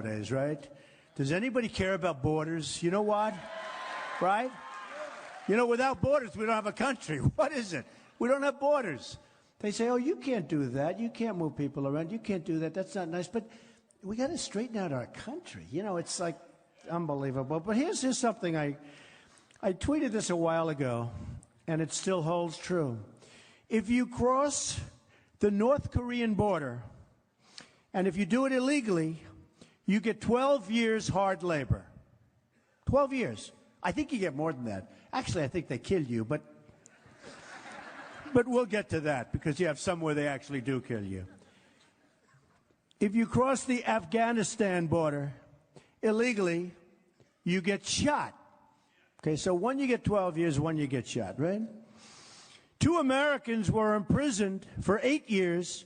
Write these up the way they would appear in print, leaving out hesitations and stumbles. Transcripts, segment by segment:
nowadays, right? Does anybody care about borders? You know what? Right? You know, without borders, we don't have a country. What is it? We don't have borders. They say, oh, you can't do that. You can't move people around. You can't do that. That's not nice. But we got to straighten out our country. You know, it's like unbelievable. But here's something I tweeted this a while ago, and it still holds true. If you cross the North Korean border, and if you do it illegally, you get 12 years hard labor. 12 years. I think you get more than that. Actually, I think they kill you, but we'll get to that because you have some where they actually do kill you. If you cross the Afghanistan border illegally, you get shot. Okay, so one you get 12 years, one you get shot, right? 2 Americans were imprisoned for 8 years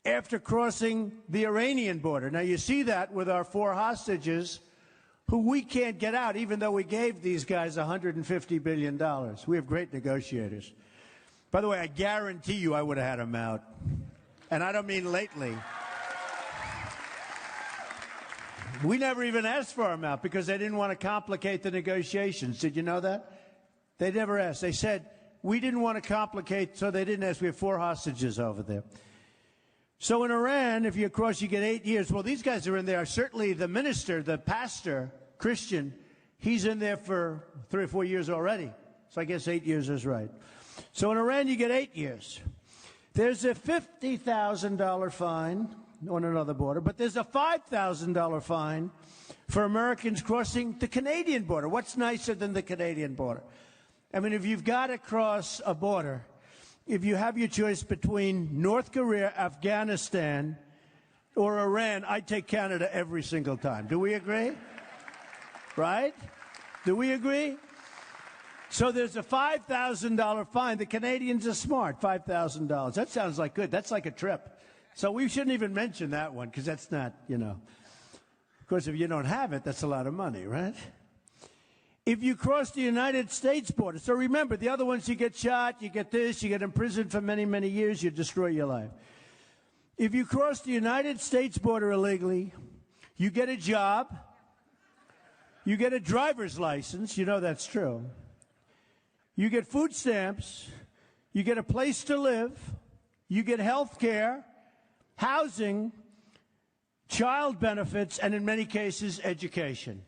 after crossing the Iranian border. Now, you see that with our 4 hostages who we can't get out, even though we gave these guys $150 billion. We have great negotiators. By the way, I guarantee you I would have had them out. And I don't mean lately. We never even asked for them out because they didn't want to complicate the negotiations. Did you know that? They never asked. They said, we didn't want to complicate, so they didn't ask. We have 4 hostages over there. So in Iran, if you cross, you get 8 years. Well, these guys are in there. Certainly the minister, the pastor, Christian, he's in there for 3 or 4 years already. So I guess 8 years is right. So in Iran, you get 8 years. There's a $50,000 fine on another border, but there's a $5,000 fine for Americans crossing the Canadian border. What's nicer than the Canadian border? I mean, if you've got to cross a border, if you have your choice between North Korea, Afghanistan, or Iran, I'd take Canada every single time. Do we agree? Right? Do we agree? So there's a $5,000 fine. The Canadians are smart, $5,000. That sounds like good. That's like a trip. So we shouldn't even mention that one because that's not, you know. Of course, if you don't have it, that's a lot of money, right? If you cross the United States border, so remember, the other ones you get shot, you get this, you get imprisoned for many, many years, you destroy your life. If you cross the United States border illegally, you get a job, you get a driver's license, you know that's true. You get food stamps, you get a place to live, you get health care, housing, child benefits, and in many cases, education.